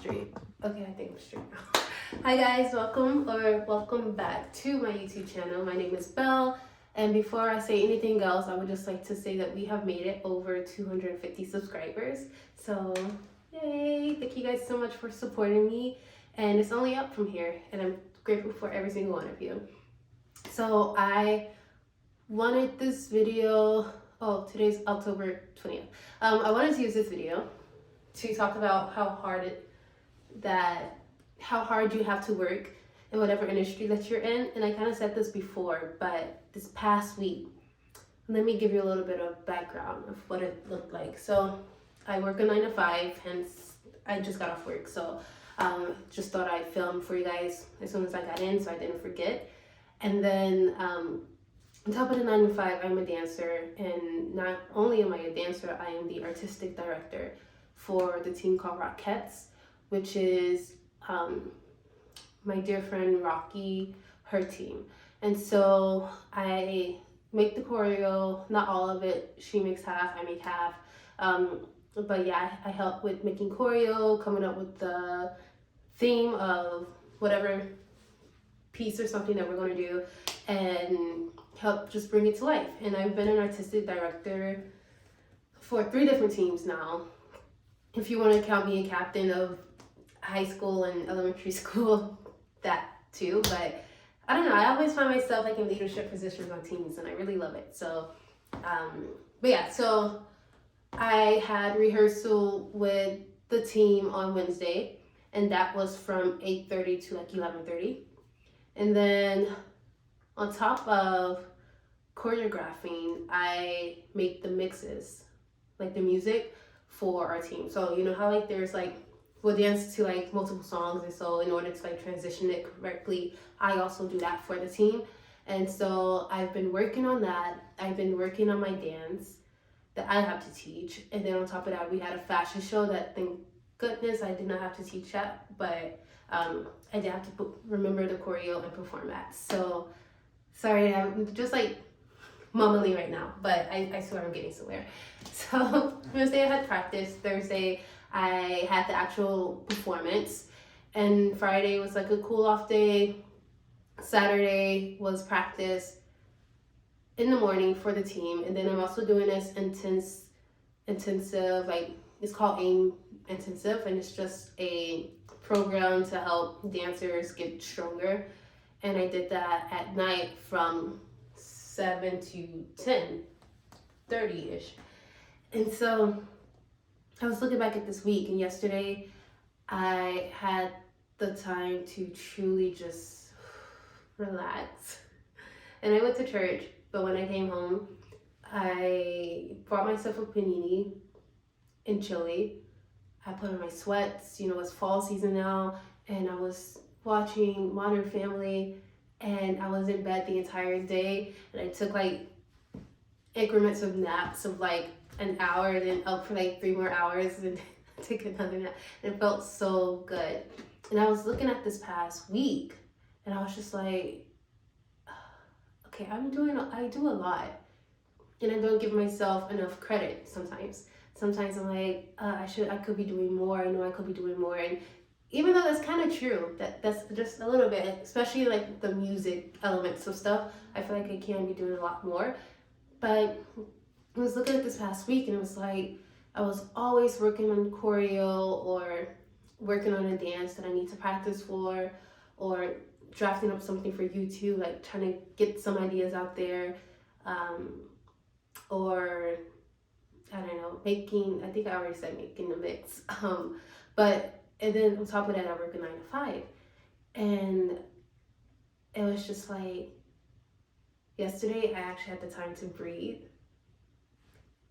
Straight. Okay, I think I'm straight now. Hi guys, welcome back to my YouTube channel. My name is Belle, and before I say anything else, I would just like to say that we have made it over 250 subscribers. So, yay! Thank you guys so much for supporting me, and it's only up from here, and I'm grateful for every single one of you. So, I wanted this video. Oh, today's October 20th. I wanted to use this video to talk about how hard you have to work in whatever industry that you're in. And I kind of said this before, but this past week, let me give you a little bit of background of what it looked like. So I work a 9 to 5, hence I just got off work. So just thought I'd film for you guys as soon as I got in so I didn't forget. And then on top of the 9 to 5, I'm a dancer, and not only am I a dancer, I am the artistic director for the team called Rockettes, which is my dear friend Rocky, her team. And so I make the choreo, not all of it. She makes half, I make half. But yeah, I help with making choreo, coming up with the theme of whatever piece or something that we're going to do, and help just bring it to life. And I've been an artistic director for 3 different teams now, if you want to count me a captain of high school and elementary school, that too. But I don't know, I always find myself like in leadership positions on teams, and I really love it. So but yeah, so I had rehearsal with the team on Wednesday, and that was from 8:30 to like 11:30. And then on top of choreographing, I make the mixes, like the music for our team. So you know how like there's like we'll dance to like multiple songs, and so in order to like transition it correctly, I also do that for the team. And so I've been working on that. I've been working on my dance that I have to teach, and then on top of that, we had a fashion show that, thank goodness, I did not have to teach that, but I did have to remember the choreo and perform that. So sorry, I'm just like mumbling right now, but I swear I'm getting somewhere. So Wednesday I had practice, Thursday I had the actual performance, and Friday was like a cool off day. Saturday was practice in the morning for the team, and then I'm also doing this intensive, like it's called AIM Intensive, and it's just a program to help dancers get stronger. And I did that at night from 7 to 10:30-ish. And so I was looking back at this week, and yesterday I had the time to truly just relax. And I went to church, but when I came home, I bought myself a panini and chili. I put on my sweats, you know, it's fall season now, and I was watching Modern Family, and I was in bed the entire day, and I took like increments of naps of like an hour, and then up for like 3 more hours, and take another nap. And it felt so good. And I was looking at this past week, and I was just like, okay, I do a lot, and I don't give myself enough credit sometimes. Sometimes I'm like, I could be doing more. I know I could be doing more. And even though that's kind of true, that's just a little bit, especially like the music elements of stuff, I feel like I can be doing a lot more. But I was looking at this past week, and it was like I was always working on choreo or working on a dance that I need to practice for, or drafting up something for YouTube, like trying to get some ideas out there, or I don't know, I think I already said making the mix. And then on top of that, I work a 9 to 5. And it was just like, yesterday I actually had the time to breathe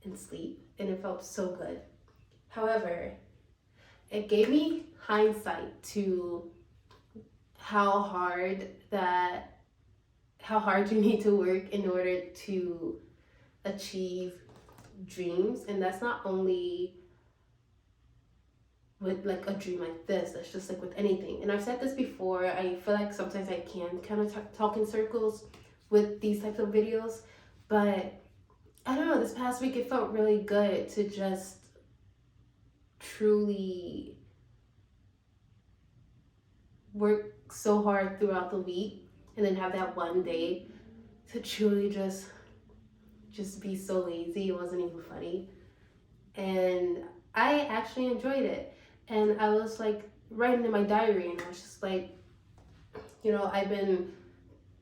and sleep, and it felt so good. However, it gave me hindsight to how hard you need to work in order to achieve dreams. And that's not only with like a dream like this, that's just like with anything. And I've said this before, I feel like sometimes I can kind of talk in circles with these types of videos, but I don't know, this past week it felt really good to just truly work so hard throughout the week and then have that one day to truly just be so lazy. It wasn't even funny. And I actually enjoyed it. And I was like writing in my diary, and I was just like, I've been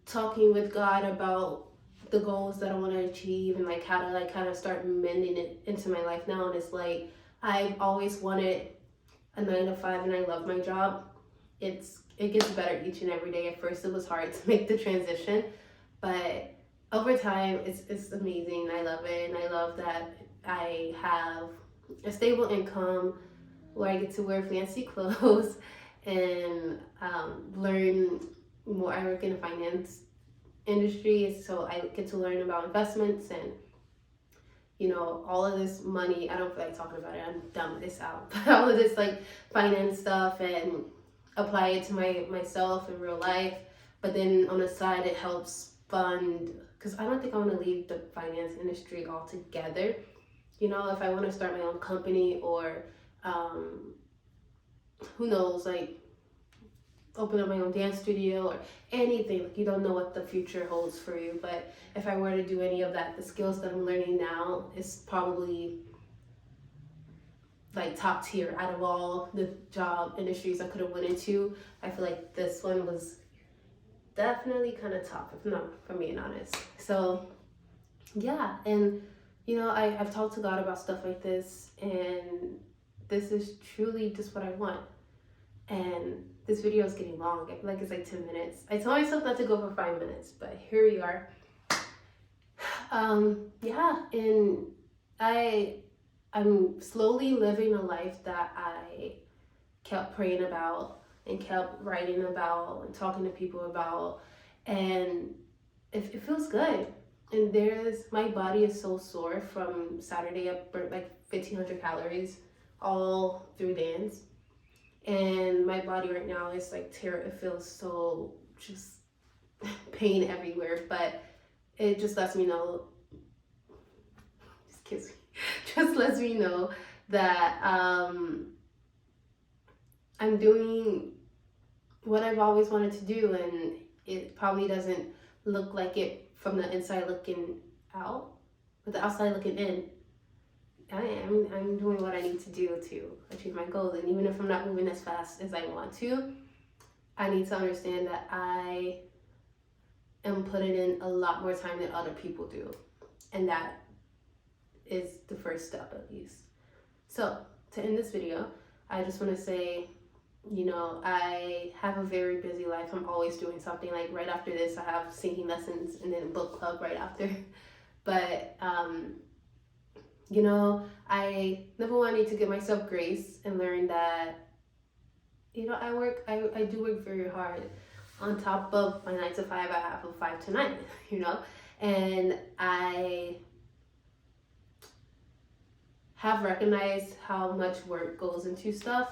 talking with God about the goals that I want to achieve and like how to like kind of start mending it into my life now. And it's like I've always wanted a 9 to 5, and I love my job. It gets better each and every day. At first it was hard to make the transition, but over time it's amazing. I love it, and I love that I have a stable income where I get to wear fancy clothes and learn more. I work in the finance industry, so I get to learn about investments and all of this money. I don't feel like talking about it, I'm done with this out. But all of this like finance stuff, and apply it to myself in real life. But then on the side it helps fund, because I don't think I want to leave the finance industry altogether. If I want to start my own company, or who knows, like open up my own dance studio or anything. Like, you don't know what the future holds for you. But if I were to do any of that, the skills that I'm learning now is probably like top tier out of all the job industries I could have went into. I feel like this one was definitely kind of top, if I'm being honest. So yeah, and I've talked to God about stuff like this, and this is truly just what I want. And this video is getting long. I feel like it's like 10 minutes. I told myself not to go for 5 minutes, but here we are. Yeah, and I'm slowly living a life that I kept praying about and kept writing about and talking to people about, and it feels good. And my body is so sore from Saturday. I burnt like 1,500 calories all through dance. And my body right now is like it feels so just pain everywhere. But it just lets me know, just lets me know that I'm doing what I've always wanted to do, and it probably doesn't look like it from the inside looking out, but the outside looking in. I'm doing what I need to do to achieve my goals. And even if I'm not moving as fast as I want to, I need to understand that I am putting in a lot more time than other people do. And that is the first step, at least. So to end this video, I just want to say, I have a very busy life. I'm always doing something. Like right after this, I have singing lessons and then a book club right after. But I number one, I need to give myself grace and learn that I do work very hard. On top of my 9 to 5, I have a 5 to 9, and I have recognized how much work goes into stuff,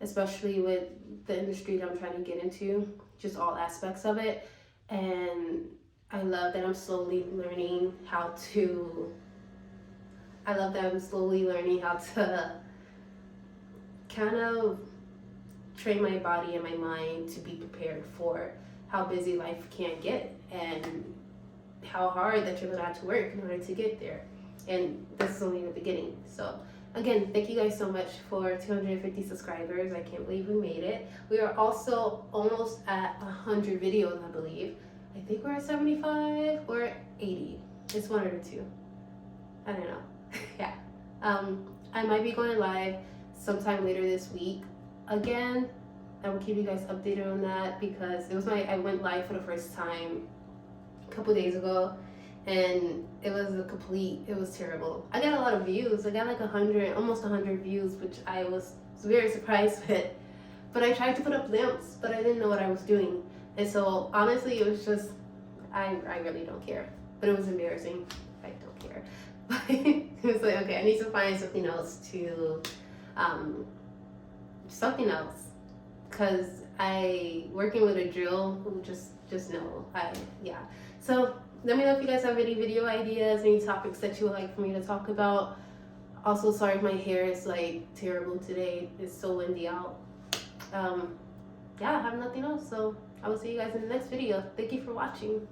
especially with the industry that I'm trying to get into, just all aspects of it. And I love that I'm slowly learning how to kind of train my body and my mind to be prepared for how busy life can get, and how hard that you're gonna have to work in order to get there. And this is only the beginning. So again, thank you guys so much for 250 subscribers. I can't believe we made it. We are also almost at 100 videos, I believe. I think we're at 75 or 80. It's one or two. I don't know. Yeah. I might be going live sometime later this week again. I will keep you guys updated on that, because I went live for the first time a couple days ago, and it was terrible. I got a lot of views. I got like 100, almost 100 views, which I was very surprised with. But I tried to put up lamps, but I didn't know what I was doing. And so honestly, it was just, I really don't care. But it was embarrassing. I don't care. But it was like, okay, I need to find something else because working with a drill, just no. So let me know if you guys have any video ideas, any topics that you would like for me to talk about. Also, sorry if my hair is like terrible today. It's so windy out. yeah, I have nothing else. So I will see you guys in the next video. Thank you for watching.